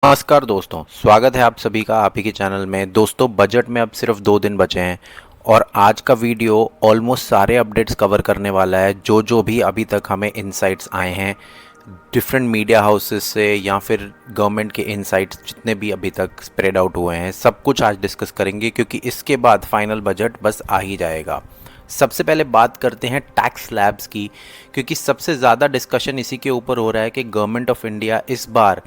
नमस्कार दोस्तों, स्वागत है आप सभी का आप ही के चैनल में। दोस्तों, बजट में अब सिर्फ 2 दिन बचे हैं और आज का वीडियो ऑलमोस्ट सारे अपडेट्स कवर करने वाला है जो भी अभी तक हमें इनसाइट्स आए हैं डिफरेंट मीडिया हाउसेस से या फिर गवर्नमेंट के इनसाइट्स जितने भी अभी तक स्प्रेड आउट हुए हैं, सब कुछ आज डिस्कस करेंगे क्योंकि इसके बाद फाइनल बजट बस आ ही जाएगा। सबसे पहले बात करते हैं टैक्स स्लैब्स की, क्योंकि सबसे ज़्यादा डिस्कशन इसी के ऊपर हो रहा है कि गवर्नमेंट ऑफ इंडिया इस बार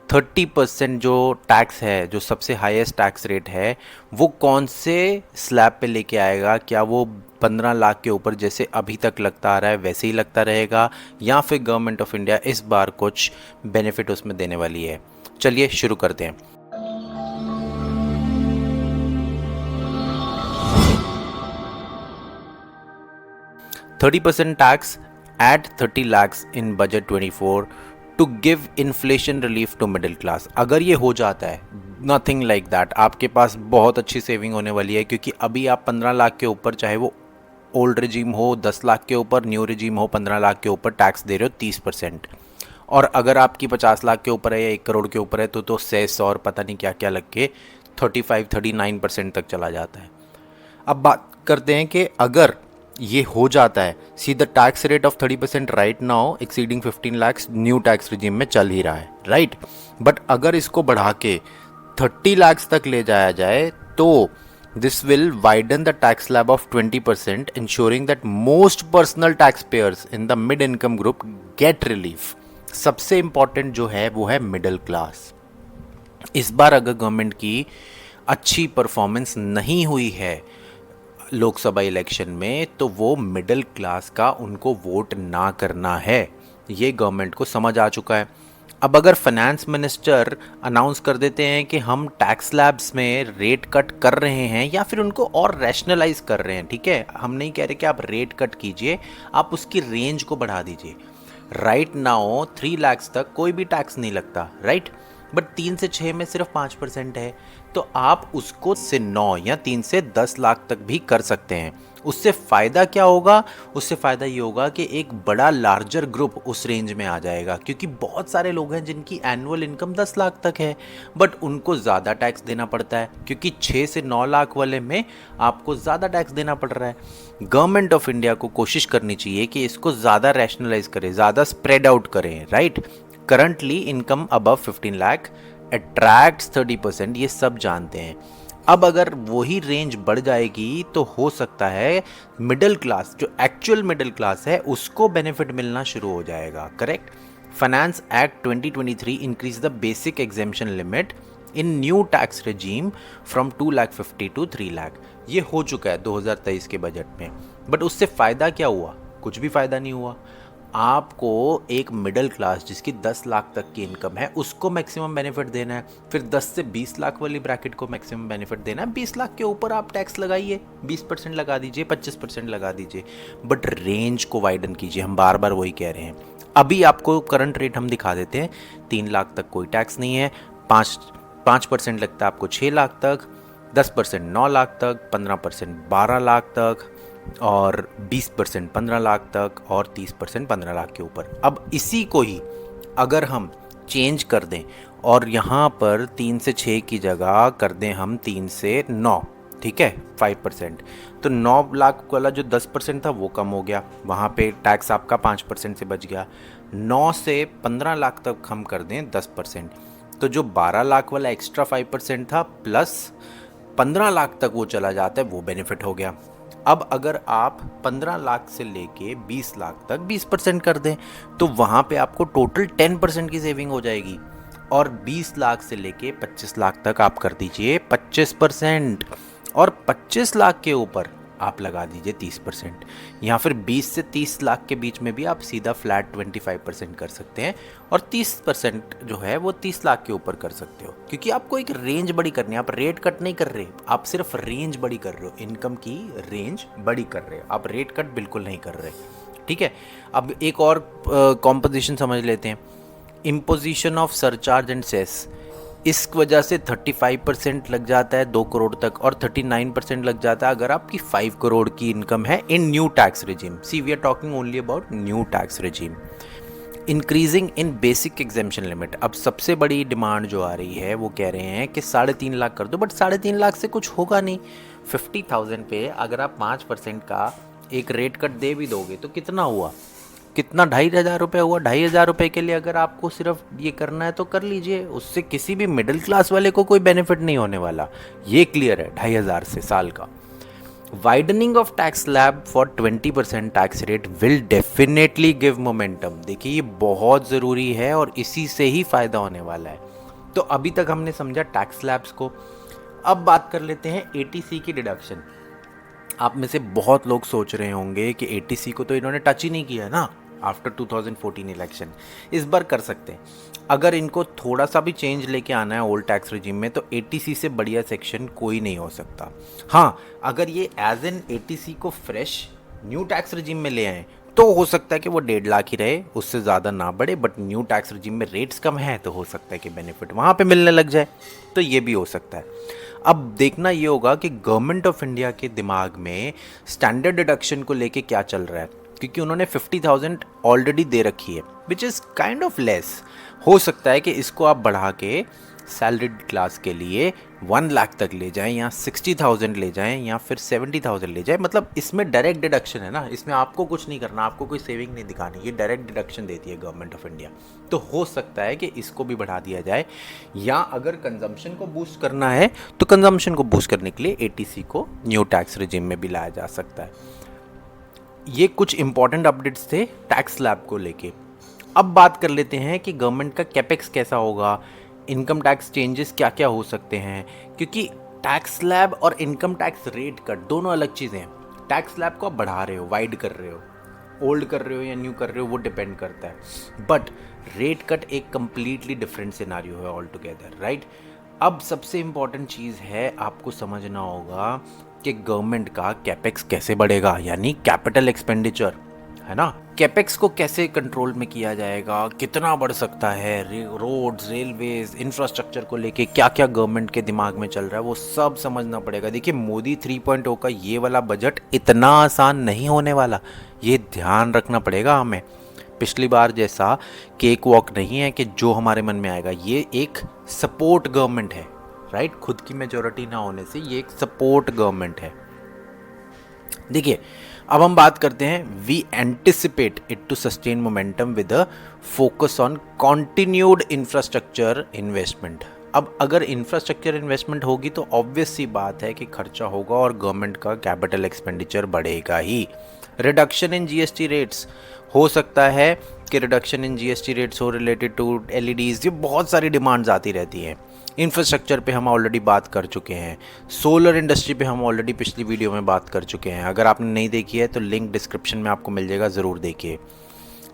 30% जो टैक्स है, जो सबसे हाईएस्ट टैक्स रेट है, वो कौन से स्लैब पे लेके आएगा। क्या वो 15 लाख के ऊपर जैसे अभी तक लगता आ रहा है वैसे ही लगता रहेगा, या फिर गवर्नमेंट ऑफ इंडिया इस बार कुछ बेनिफिट उसमें देने वाली है। चलिए शुरू करते हैं। %30 tax at 30 lakhs in budget 24 to give inflation relief to middle class. अगर ये हो जाता है, नथिंग लाइक दैट, आपके पास बहुत अच्छी सेविंग होने वाली है, क्योंकि अभी आप 15 लाख के ऊपर, चाहे वो ओल्ड रिजीम हो 10 लाख के ऊपर, न्यू रिजीम हो 15 लाख के ऊपर, टैक्स दे रहे हो 30%। और अगर आपकी 50 लाख के ऊपर है या 1 करोड़ के ऊपर है तो सेस और पता नहीं क्या क्या लग के 35-39% तक चला जाता है। अब बात करते हैं कि अगर ये हो जाता है, see the tax rate of 30% right now exceeding 15 lakhs new tax regime में चल ही रहा है, राइट। बट अगर इसको बढ़ा के 30 lakhs तक ले जाया जाए तो this will widen the tax slab of 20%, ensuring that most personal tax pairs in the mid income group get relief. सबसे इंपॉर्टेंट जो है वो है मिडिल क्लास। इस बार अगर गवर्नमेंट की अच्छी परफॉर्मेंस नहीं हुई है लोकसभा इलेक्शन में, तो वो मिडिल क्लास का उनको वोट ना करना है, ये गवर्नमेंट को समझ आ चुका है। अब अगर फाइनेंस मिनिस्टर अनाउंस कर देते हैं कि हम टैक्स स्लैब्स में रेट कट कर रहे हैं या फिर उनको और रैशनलाइज कर रहे हैं, ठीक है, हम नहीं कह रहे कि आप रेट कट कीजिए, आप उसकी रेंज को बढ़ा दीजिए। राइट नाउ 3 lakhs तक कोई भी टैक्स नहीं लगता, राइट, बट 3 से 6 में सिर्फ 5% है, तो आप उसको से 9 या 3 से 10 लाख तक भी कर सकते हैं। उससे फ़ायदा क्या होगा? उससे फ़ायदा ये होगा कि एक बड़ा लार्जर ग्रुप उस रेंज में आ जाएगा, क्योंकि बहुत सारे लोग हैं जिनकी एनुअल इनकम 10 लाख तक है, बट उनको ज़्यादा टैक्स देना पड़ता है, क्योंकि 6 से 9 लाख वाले में आपको ज़्यादा टैक्स देना पड़ रहा है। गवर्नमेंट ऑफ इंडिया को कोशिश करनी चाहिए कि इसको ज़्यादा रैशनलाइज करें, ज़्यादा स्प्रेड आउट करें, right. Currently income above 15 lakh attracts 30%, ये सब जानते हैं। अब अगर वही रेंज बढ़ जाएगी तो हो सकता है मिडिल क्लास, जो एक्चुअल मिडिल क्लास है, उसको बेनिफिट मिलना शुरू हो जाएगा, correct. Finance act 2023 increase the basic exemption limit in new tax regime from 2,50,000 to 3 lakh. ये हो चुका है 2023 के बजट में, बट उससे फ़ायदा क्या हुआ? कुछ भी फ़ायदा नहीं हुआ। आपको एक मिडिल क्लास जिसकी 10 लाख तक की इनकम है उसको मैक्सिमम बेनिफिट देना है, फिर 10 से 20 लाख वाली ब्रैकेट को मैक्सिमम बेनिफिट देना है। 20 लाख के ऊपर आप टैक्स लगाइए, 20% लगा दीजिए, 25% लगा दीजिए, बट रेंज को वाइडन कीजिए। हम बार बार वही कह रहे हैं। अभी आपको करंट रेट हम दिखा देते हैं। 3 लाख तक कोई टैक्स नहीं है, 5% लगता है आपको 6 लाख तक, 10% 9 लाख तक, 15% 12 लाख तक, और 20% 15 लाख तक, और 30% 15 लाख के ऊपर। अब इसी को ही अगर हम चेंज कर दें और यहाँ पर 3 से 6 की जगह कर दें हम 3 से 9, ठीक है, 5%, तो 9 लाख वाला जो 10% था वो कम हो गया, वहाँ पे टैक्स आपका 5% से बच गया। 9 से 15 लाख तक हम कर दें 10%, तो जो 12 लाख वाला एक्स्ट्रा 5% था प्लस 15 लाख तक वो चला जाता है, वो बेनिफिट हो गया। अब अगर आप 15 लाख से लेके 20 लाख तक 20% कर दें तो वहाँ पे आपको टोटल 10% की सेविंग हो जाएगी, और 20 लाख से लेके 25 लाख तक आप कर दीजिए 25%, और 25 लाख के ऊपर आप लगा दीजिए 30%, या फिर 20 से 30 लाख के बीच में भी आप सीधा फ्लैट 25% कर सकते हैं, और 30% जो है वो 30 लाख के ऊपर कर सकते हो, क्योंकि आपको एक रेंज बड़ी करनी है। आप रेट कट नहीं कर रहे, आप सिर्फ रेंज बड़ी कर रहे हो, इनकम की रेंज बड़ी कर रहे हो, आप रेट कट बिल्कुल नहीं कर रहे, ठीक है। अब एक और कॉम्पोजिशन समझ लेते हैं, imposition of surcharge and cess. इस वजह से 35% लग जाता है 2 करोड़ तक, और 39% लग जाता है अगर आपकी 5 करोड़ की इनकम है in new tax regime. See we are talking only about new tax regime. Increasing in basic exemption limit. अब सबसे बड़ी डिमांड जो आ रही है वो कह रहे हैं कि 3.5 लाख कर दो, बट 3.5 लाख से कुछ होगा नहीं। 50,000 पे अगर आप 5% का एक रेट कट दे भी दोगे तो कितना हुआ, कितना 2,500 रुपये हुआ। 2,500 रुपये के लिए अगर आपको सिर्फ ये करना है तो कर लीजिए, उससे किसी भी मिडिल क्लास वाले को कोई बेनिफिट नहीं होने वाला, ये क्लियर है 2,500 से साल का। Widening of tax slab for 20% tax rate will definitely give momentum. देखिए ये बहुत ज़रूरी है और इसी से ही फ़ायदा होने वाला है। तो अभी तक हमने समझा टैक्स स्लैब्स को। अब बात कर लेते हैं एटीसी की डिडक्शन। आप में से बहुत लोग सोच रहे होंगे कि एटीसी को तो इन्होंने टच ही नहीं किया ना आफ्टर 2014 इलेक्शन, इस बार कर सकते हैं। अगर इनको थोड़ा सा भी चेंज लेके आना है ओल्ड टैक्स रिजीम में तो एटीसी से बढ़िया सेक्शन कोई नहीं हो सकता। हाँ, अगर ये एज एन एटीसी को फ्रेश न्यू टैक्स रिजीम में ले आए तो हो सकता है कि वो 1.5 लाख ही रहे, उससे ज़्यादा ना बढ़े, बट न्यू टैक्स रिजीम में रेट्स कम है तो हो सकता है कि बेनिफिट वहाँ पे मिलने लग जाए, तो ये भी हो सकता है। अब देखना ये होगा कि गवर्नमेंट ऑफ इंडिया के दिमाग में स्टैंडर्ड डिडक्शन को लेके क्या चल रहा है, क्योंकि उन्होंने 50,000 ऑलरेडी दे रखी है which is kind of less. हो सकता है कि इसको आप बढ़ा के सैलरीड क्लास के लिए 1 लाख तक ले जाएं या 60,000 ले जाएं या फिर 70,000 ले जाएं। मतलब इसमें डायरेक्ट डिडक्शन है ना, इसमें आपको कुछ नहीं करना, आपको कोई सेविंग नहीं दिखानी, ये डायरेक्ट डिडक्शन देती है गवर्नमेंट ऑफ इंडिया। तो हो सकता है कि इसको भी बढ़ा दिया जाए, या अगर कंजम्पशन को बूस्ट करना है तो कंजम्पशन को बूस्ट करने के लिए एटीसी को न्यू टैक्स रिजीम में भी लाया जा सकता है। ये कुछ इंपॉर्टेंट अपडेट्स थे टैक्स स्लैब को लेके। अब बात कर लेते हैं कि गवर्नमेंट का कैपेक्स कैसा होगा, इनकम टैक्स चेंजेस क्या क्या हो सकते हैं, क्योंकि टैक्स स्लैब और इनकम टैक्स रेट कट दोनों अलग चीज़ें हैं। टैक्स स्लैब को आप बढ़ा रहे हो, वाइड कर रहे हो, ओल्ड कर रहे हो या न्यू कर रहे हो वो डिपेंड करता है, बट रेट कट एक कंप्लीटली डिफरेंट सिनारियो है ऑल टुगेदर, राइट। अब सबसे इम्पॉर्टेंट चीज़ है आपको समझना होगा कि गवर्नमेंट का कैपेक्स कैसे बढ़ेगा, यानी कैपिटल एक्सपेंडिचर, है ना। कैपेक्स को कैसे कंट्रोल में किया जाएगा, कितना बढ़ सकता है, रोड्स, रेलवेज, इंफ्रास्ट्रक्चर को लेके क्या क्या गवर्नमेंट के दिमाग में चल रहा है वो सब समझना पड़ेगा। देखिए मोदी 3.0 का ये वाला बजट इतना आसान नहीं होने वाला, ये ध्यान रखना पड़ेगा हमें। पिछली बार जैसा केक वॉक नहीं है कि जो हमारे मन में आएगा, ये एक सपोर्ट गवर्नमेंट है, राइट। खुद की मेजॉरिटी ना होने से ये एक सपोर्ट गवर्नमेंट है। देखिए अब हम बात करते हैं, we anticipate it to sustain momentum with a focus on continued infrastructure investment. अब अगर इंफ्रास्ट्रक्चर इन्वेस्टमेंट होगी तो ऑब्वियस सी बात है कि खर्चा होगा और गवर्नमेंट का कैपिटल एक्सपेंडिचर बढ़ेगा ही। रिडक्शन इन जीएसटी रेट्स, हो सकता है कि रिडक्शन इन जीएसटी रेट्स हो रिलेटेड टू एलईडीज़, ये बहुत सारी डिमांड्स आती रहती हैं। इंफ्रास्ट्रक्चर पे हम ऑलरेडी बात कर चुके हैं, सोलर इंडस्ट्री पे हम ऑलरेडी पिछली वीडियो में बात कर चुके हैं। अगर आपने नहीं देखी है तो लिंक डिस्क्रिप्शन में आपको मिल जाएगा, ज़रूर देखिए,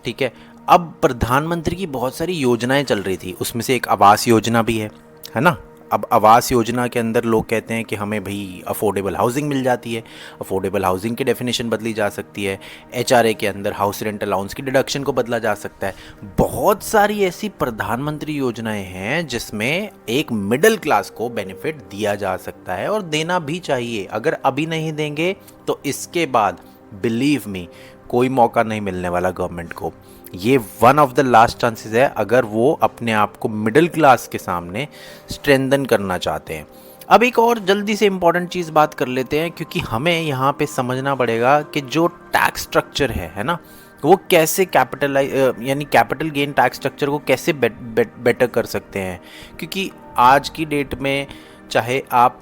ठीक है। अब प्रधानमंत्री की बहुत सारी योजनाएं चल रही थी, उसमें से एक आवास योजना भी है ना। अब आवास योजना के अंदर लोग कहते हैं कि हमें भाई अफोर्डेबल हाउसिंग मिल जाती है। अफोर्डेबल हाउसिंग की डेफिनेशन बदली जा सकती है, एचआरए के अंदर हाउस रेंट अलाउंस की डिडक्शन को बदला जा सकता है। बहुत सारी ऐसी प्रधानमंत्री योजनाएं हैं जिसमें एक मिडिल क्लास को बेनिफिट दिया जा सकता है और देना भी चाहिए। अगर अभी नहीं देंगे तो इसके बाद बिलीव मी कोई मौका नहीं मिलने वाला गवर्नमेंट को। ये one of the last chances है अगर वो अपने आप को मिडिल क्लास के सामने स्ट्रेंथन करना चाहते हैं। अब एक और जल्दी से इम्पॉर्टेंट चीज़ बात कर लेते हैं, क्योंकि हमें यहाँ पे समझना पड़ेगा कि जो टैक्स स्ट्रक्चर है ना, वो कैसे यानी कैपिटल गेन टैक्स स्ट्रक्चर को कैसे बेटर कर सकते हैं। क्योंकि आज की डेट में चाहे आप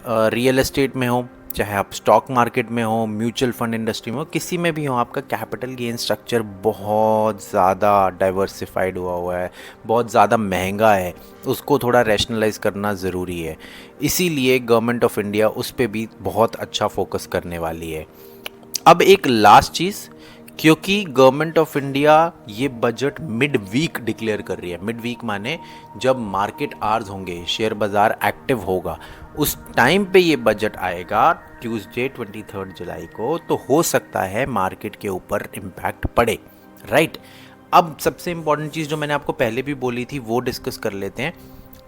रियल एस्टेट में हो, चाहे आप स्टॉक मार्केट में हो, म्यूचुअल फंड इंडस्ट्री में हो, किसी में भी हो, आपका कैपिटल गेन स्ट्रक्चर बहुत ज़्यादा डाइवर्सिफाइड हुआ है, बहुत ज़्यादा महंगा है, उसको थोड़ा रैशनलाइज करना ज़रूरी है। इसीलिए गवर्नमेंट ऑफ इंडिया उस पर भी बहुत अच्छा फोकस करने वाली है। अब एक लास्ट चीज़, क्योंकि गवर्नमेंट ऑफ इंडिया ये बजट मिड वीक डिक्लेयर कर रही है। मिड वीक माने जब मार्केट आवर्स होंगे, शेयर बाज़ार एक्टिव होगा, उस टाइम पे ये बजट आएगा ट्यूसडे 23 जुलाई को, तो हो सकता है मार्केट के ऊपर इम्पैक्ट पड़े, राइट। अब सबसे इम्पॉर्टेंट चीज़ जो मैंने आपको पहले भी बोली थी वो डिस्कस कर लेते हैं।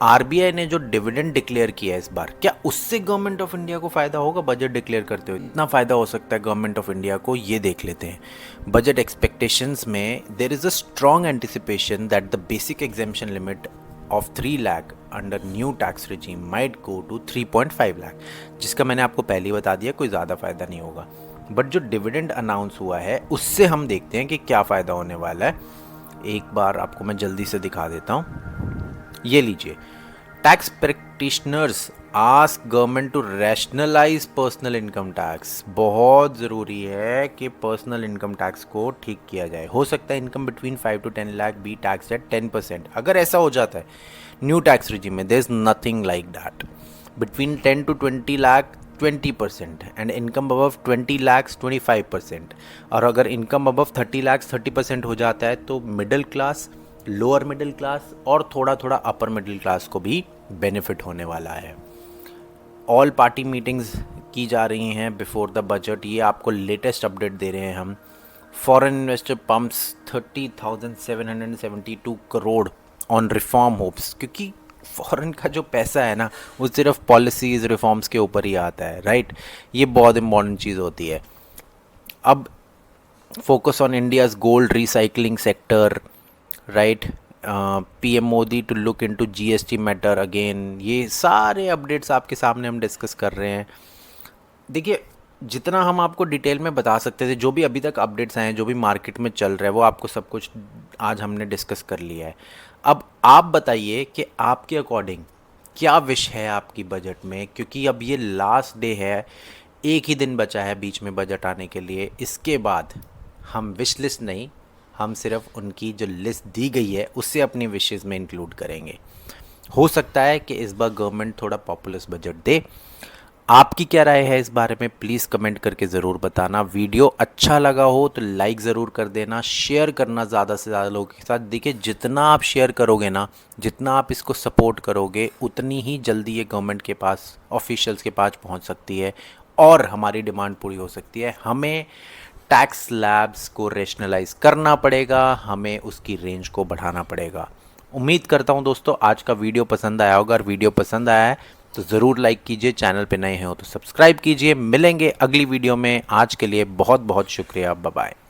आरबीआई ने जो डिविडेंड डिक्लेयर किया है इस बार, क्या उससे गवर्नमेंट ऑफ इंडिया को फायदा होगा बजट डिक्लेयर करते हुए? इतना फायदा हो सकता है गवर्नमेंट ऑफ इंडिया को, ये देख लेते हैं। बजट एक्सपेक्टेशंस में there is a strong anticipation that the basic exemption limit of 3 lakh under new tax regime might go to 3.5 lakh, जिसका मैंने आपको पहले ही बता दिया कोई ज़्यादा फायदा नहीं होगा। बट जो डिविडेंड अनाउंस हुआ है उससे हम देखते हैं कि क्या फ़ायदा होने वाला है। एक बार आपको मैं जल्दी से दिखा देता हूँ, ये लीजिए। Tax practitioners ask government to rationalise personal income tax. बहुत ज़रूरी है कि पर्सनल इनकम टैक्स को ठीक किया जाए। हो सकता है income between 5 to 10 lakh be tax at 10%। अगर ऐसा हो जाता है न्यू टैक्स रिजीम में, there is nothing like that. Between 10 to 20 lakh 20% and income above 20 lakh 25%। और अगर इनकम अबव 30 लाख 30% हो जाता है तो middle class, lower middle class और थोड़ा थोड़ा अपर मिडिल क्लास को भी बेनिफिट होने वाला है। ऑल पार्टी मीटिंग्स की जा रही हैं बिफोर द बजट, ये आपको लेटेस्ट अपडेट दे रहे हैं हम। Foreign investor pumps 30,772 crore on reform hopes, क्योंकि फॉरेन का जो पैसा है ना वो सिर्फ पॉलिसीज़ रिफॉर्म्स के ऊपर ही आता है, राइट। ये बहुत इंपॉर्टेंट चीज़ होती है। अब focus on India's gold recycling sector, right. PM Modi to look into GST matter again. ये सारे अपडेट्स आपके सामने हम डिस्कस कर रहे हैं। देखिए, जितना हम आपको डिटेल में बता सकते थे, जो भी अभी तक अपडेट्स आए हैं, जो भी मार्केट में चल रहा है, वो आपको सब कुछ आज हमने डिस्कस कर लिया है। अब आप बताइए कि आपके अकॉर्डिंग क्या विश है आपकी बजट में, क्योंकि अब ये लास्ट डे है, एक ही दिन बचा है बीच में बजट आने के लिए। इसके बाद हम विश लिस्ट नहीं, हम सिर्फ उनकी जो लिस्ट दी गई है उससे अपनी विशेज़ में इंक्लूड करेंगे। हो सकता है कि इस बार गवर्नमेंट थोड़ा पॉपुलर बजट दे। आपकी क्या राय है इस बारे में, प्लीज़ कमेंट करके ज़रूर बताना। वीडियो अच्छा लगा हो तो लाइक ज़रूर कर देना, शेयर करना ज़्यादा से ज़्यादा लोगों के साथ। देखिए, जितना आप शेयर करोगे ना, जितना आप इसको सपोर्ट करोगे, उतनी ही जल्दी ये गवर्नमेंट के पास, ऑफिशियल्स के पास पहुंच सकती है और हमारी डिमांड पूरी हो सकती है। हमें टैक्स स्लैब्स को रेशनलाइज करना पड़ेगा, हमें उसकी रेंज को बढ़ाना पड़ेगा। उम्मीद करता हूं दोस्तों आज का वीडियो पसंद आया होगा। अगर वीडियो पसंद आया है तो ज़रूर लाइक कीजिए, चैनल पे नए हैं हो तो सब्सक्राइब कीजिए। मिलेंगे अगली वीडियो में, आज के लिए बहुत बहुत शुक्रिया, बाय बाय।